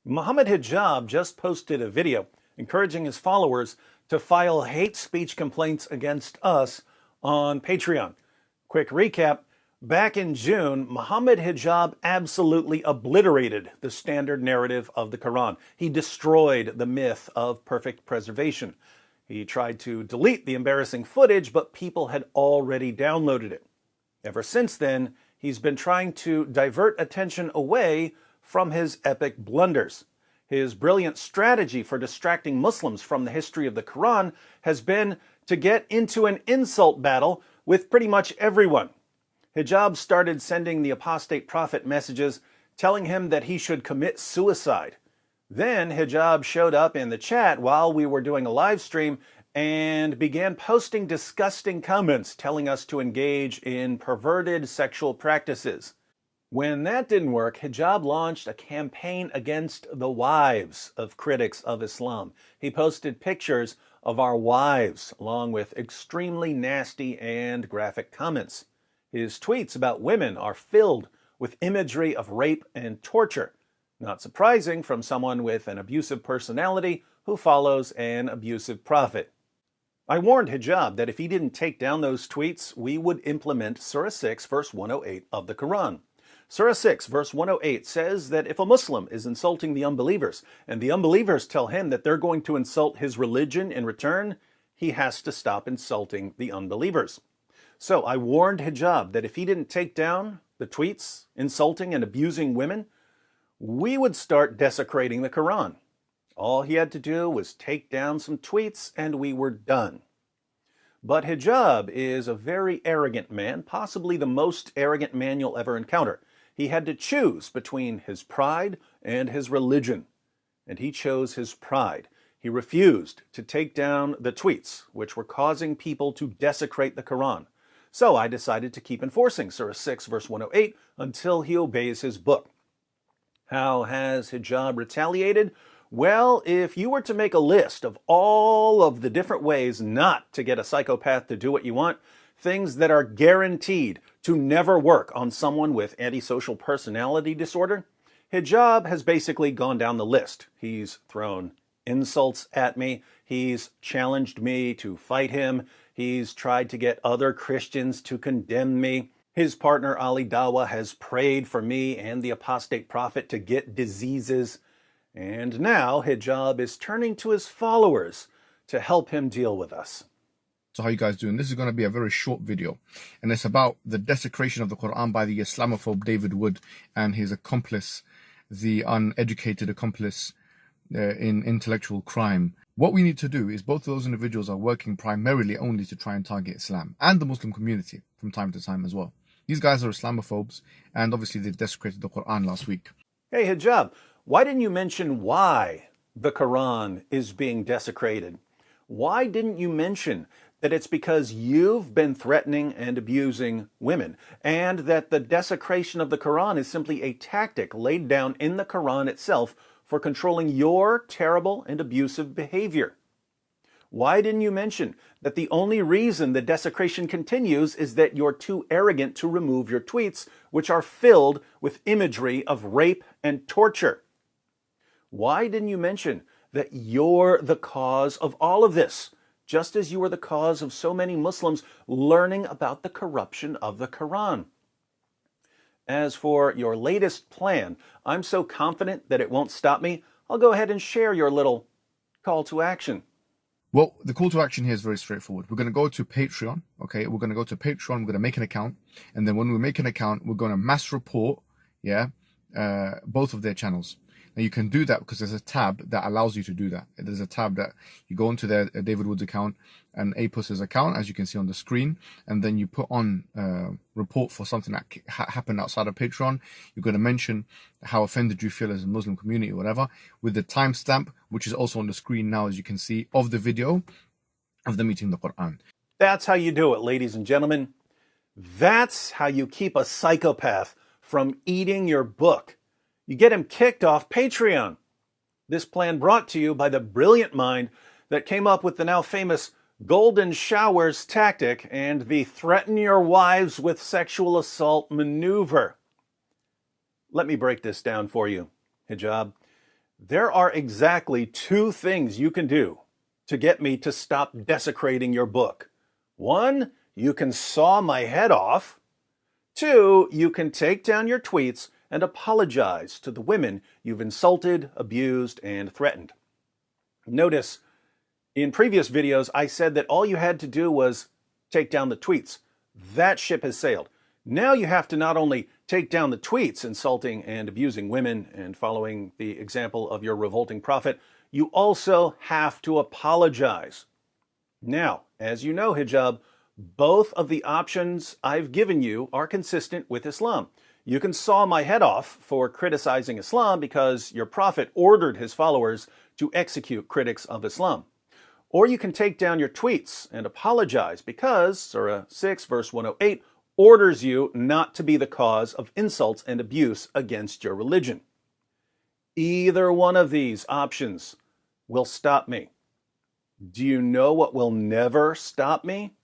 Mohammed Hijab just posted a video encouraging his followers to file hate speech complaints against us on Patreon. Quick recap. Back in June, Mohammed Hijab absolutely obliterated the standard narrative of the Quran. He destroyed the myth of perfect preservation. He tried to delete the embarrassing footage, but people had already downloaded it. Ever since then, he's been trying to divert attention away from his epic blunders. His brilliant strategy for distracting Muslims from the history of the Quran has been to get into an insult battle with pretty much everyone. Hijab started sending the apostate prophet messages telling him that he should commit suicide. Then Hijab showed up in the chat while we were doing a live stream and began posting disgusting comments telling us to engage in perverted sexual practices. When that didn't work, Hijab launched a campaign against the wives of critics of Islam. He posted pictures of our wives, along with extremely nasty and graphic comments. His tweets about women are filled with imagery of rape and torture. Not surprising from someone with an abusive personality who follows an abusive prophet. I warned Hijab that if he didn't take down those tweets, we would implement Surah 6, verse 108 of the Quran. Surah 6, verse 108 says that if a Muslim is insulting the unbelievers, and the unbelievers tell him that they're going to insult his religion in return, he has to stop insulting the unbelievers. So I warned Hijab that if he didn't take down the tweets insulting and abusing women, we would start desecrating the Quran. All he had to do was take down some tweets and we were done. But Hijab is a very arrogant man, possibly the most arrogant man you'll ever encounter. He had to choose between his pride and his religion, and he chose his pride. He refused to take down the tweets, which were causing people to desecrate the Quran. So I decided to keep enforcing Surah 6, verse 108 until he obeys his book. How has Hijab retaliated? Well, if you were to make a list of all of the different ways not to get a psychopath to do what you want, things that are guaranteed to never work on someone with antisocial personality disorder, Hijab has basically gone down the list. He's thrown insults at me. He's challenged me to fight him. He's tried to get other Christians to condemn me. His partner Ali Dawa has prayed for me and the apostate prophet to get diseases. And now Hijab is turning to his followers to help him deal with us. So how you guys doing? This is going to be a very short video, and it's about the desecration of the Quran by the Islamophobe David Wood and his accomplice, the uneducated accomplice in intellectual crime. What we need to do is both of those individuals are working primarily only to try and target Islam and the Muslim community from time to time as well. These guys are Islamophobes, and obviously they desecrated the Quran last week. Hey Hijab, why didn't you mention why the Quran is being desecrated? Why didn't you mention that it's because you've been threatening and abusing women, and that the desecration of the Quran is simply a tactic laid down in the Quran itself for controlling your terrible and abusive behavior? Why didn't you mention that the only reason the desecration continues is that you're too arrogant to remove your tweets, which are filled with imagery of rape and torture? Why didn't you mention that you're the cause of all of this, just as you were the cause of so many Muslims learning about the corruption of the Quran? As for your latest plan, I'm so confident that it won't stop me, I'll go ahead and share your little call to action. Well, the call to action here is very straightforward. We're going to go to Patreon, okay? We're going to go to Patreon, we're going to make an account, and then when we make an account, we're going to mass report, both of their channels. Now you can do that because there's a tab that allows you to do that. There's a tab that you go into their David Wood's account and Apus's account, as you can see on the screen, and then you put on report for something that happened outside of Patreon. You're going to mention how offended you feel as a Muslim community or whatever, with the timestamp, which is also on the screen now, as you can see, of the video of them eating the Quran. That's how you do it, ladies and gentlemen. That's how you keep a psychopath from eating your book. You get him kicked off Patreon. This plan brought to you by the brilliant mind that came up with the now famous golden showers tactic and the threaten your wives with sexual assault maneuver. Let me break this down for you, Hijab. There are exactly two things you can do to get me to stop desecrating your book. One, you can saw my head off. Two, you can take down your tweets and apologize to the women you've insulted, abused, and threatened. Notice, in previous videos, I said that all you had to do was take down the tweets. That ship has sailed. Now you have to not only take down the tweets insulting and abusing women and following the example of your revolting prophet, you also have to apologize. Now, as you know, Hijab, both of the options I've given you are consistent with Islam. You can saw my head off for criticizing Islam because your prophet ordered his followers to execute critics of Islam. Or you can take down your tweets and apologize because Surah 6, verse 108, orders you not to be the cause of insults and abuse against your religion. Either one of these options will stop me. Do you know what will never stop me?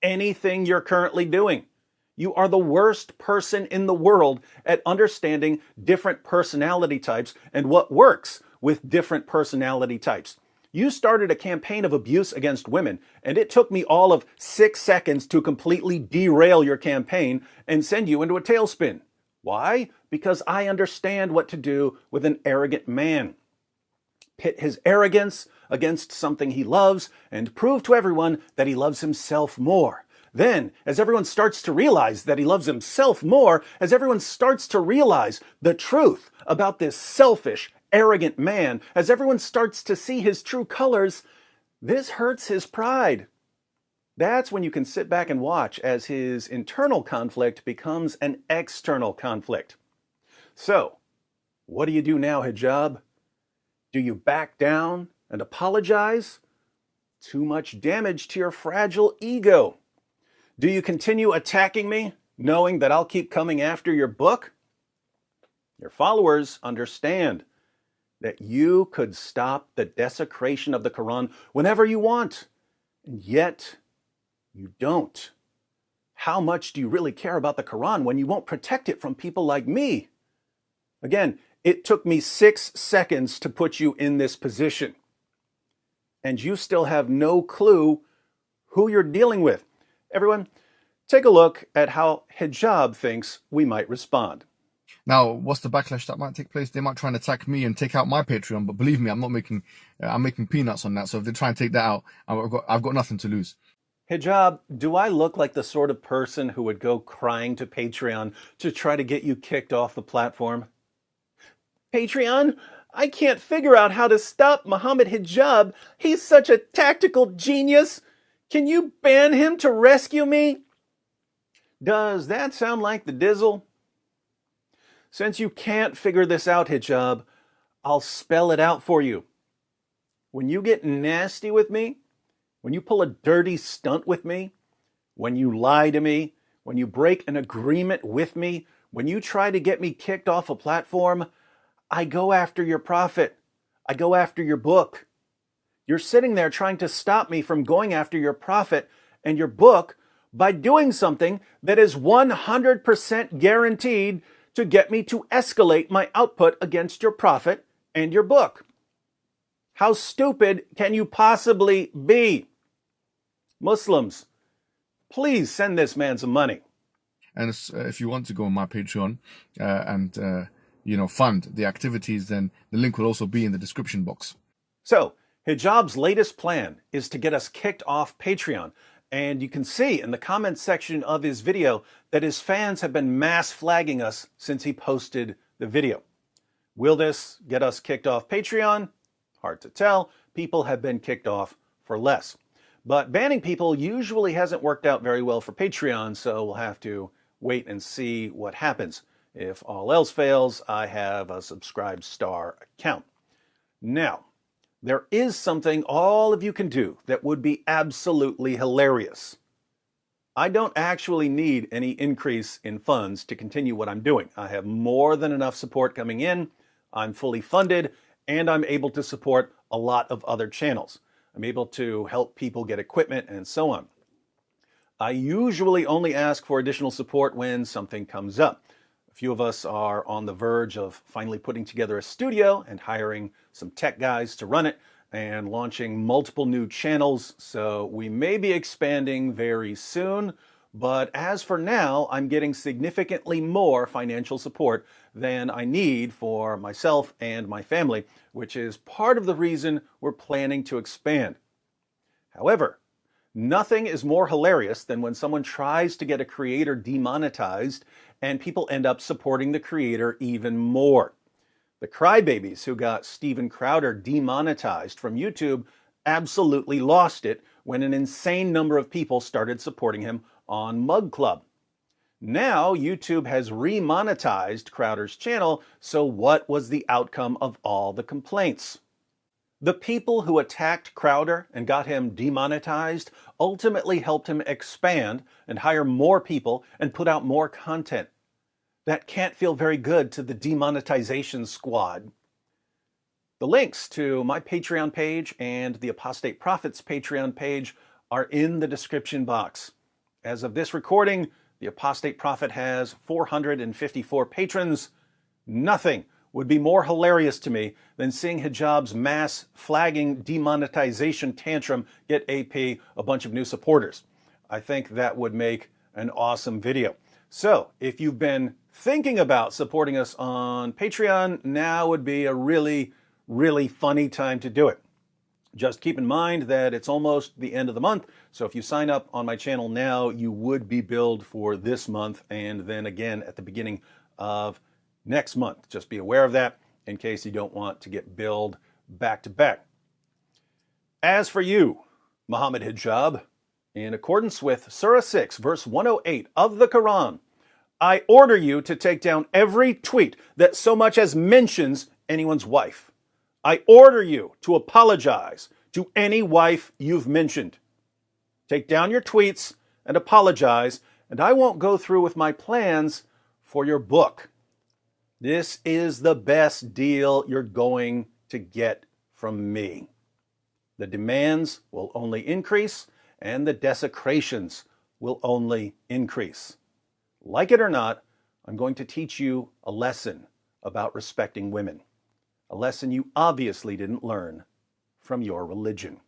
Anything you're currently doing. You are the worst person in the world at understanding different personality types and what works with different personality types. You started a campaign of abuse against women, and it took me all of 6 seconds to completely derail your campaign and send you into a tailspin. Why? Because I understand what to do with an arrogant man. Pit his arrogance against something he loves and prove to everyone that he loves himself more. Then, as everyone starts to realize that he loves himself more, as everyone starts to realize the truth about this selfish, arrogant man, as everyone starts to see his true colors, this hurts his pride. That's when you can sit back and watch as his internal conflict becomes an external conflict. So, what do you do now, Hijab? Do you back down and apologize? Too much damage to your fragile ego. Do you continue attacking me, knowing that I'll keep coming after your book? Your followers understand that you could stop the desecration of the Quran whenever you want, and yet you don't. How much do you really care about the Quran when you won't protect it from people like me? Again, it took me 6 seconds to put you in this position, and you still have no clue who you're dealing with. Everyone, take a look at how Hijab thinks we might respond. Now, what's the backlash that might take place? They might try and attack me and take out my Patreon, but believe me, I'm making peanuts on that. So if they try and take that out, I've got nothing to lose. Hijab, do I look like the sort of person who would go crying to Patreon to try to get you kicked off the platform? Patreon, I can't figure out how to stop Mohammed Hijab. He's such a tactical genius. Can you ban him to rescue me? Does that sound like the dizzle? Since you can't figure this out, Hijab, I'll spell it out for you. When you get nasty with me, when you pull a dirty stunt with me, when you lie to me, when you break an agreement with me, when you try to get me kicked off a platform, I go after your prophet. I go after your book. You're sitting there trying to stop me from going after your prophet and your book by doing something that is 100% guaranteed to get me to escalate my output against your prophet and your book. How stupid can you possibly be? Muslims, please send this man some money. And if you want to go on my Patreon and fund the activities, then the link will also be in the description box. So, Hijab's latest plan is to get us kicked off Patreon. And you can see in the comments section of his video that his fans have been mass flagging us since he posted the video. Will this get us kicked off Patreon? Hard to tell. People have been kicked off for less. But banning people usually hasn't worked out very well for Patreon, so we'll have to wait and see what happens. If all else fails, I have a subscribed star account. Now, there is something all of you can do that would be absolutely hilarious. I don't actually need any increase in funds to continue what I'm doing. I have more than enough support coming in. I'm fully funded, and I'm able to support a lot of other channels. I'm able to help people get equipment and so on. I usually only ask for additional support when something comes up. A few of us are on the verge of finally putting together a studio and hiring some tech guys to run it and launching multiple new channels. So we may be expanding very soon. But as for now, I'm getting significantly more financial support than I need for myself and my family, which is part of the reason we're planning to expand. However, nothing is more hilarious than when someone tries to get a creator demonetized and people end up supporting the creator even more. The crybabies who got Steven Crowder demonetized from YouTube absolutely lost it when an insane number of people started supporting him on Mug Club. Now YouTube has remonetized Crowder's channel, so what was the outcome of all the complaints? The people who attacked Crowder and got him demonetized ultimately helped him expand and hire more people and put out more content. That can't feel very good to the demonetization squad. The links to my Patreon page and the Apostate Prophets Patreon page are in the description box. As of this recording, the Apostate Prophet has 454 patrons. Nothing would be more hilarious to me than seeing Hijab's mass flagging demonetization tantrum get AP a bunch of new supporters. I think that would make an awesome video. So if you've been thinking about supporting us on Patreon, now would be a really funny time to do it. Just keep in mind that it's almost the end of the month, so if you sign up on my channel now, you would be billed for this month and then again at the beginning of next month. Just be aware of that in case you don't want to get billed back to back. As for you, Mohammed Hijab, in accordance with Surah 6, verse 108 of the Quran, I order you to take down every tweet that so much as mentions anyone's wife. I order you to apologize to any wife you've mentioned. Take down your tweets and apologize, and I won't go through with my plans for your book. This is the best deal you're going to get from me. The demands will only increase, and the desecrations will only increase. Like it or not, I'm going to teach you a lesson about respecting women. A lesson you obviously didn't learn from your religion.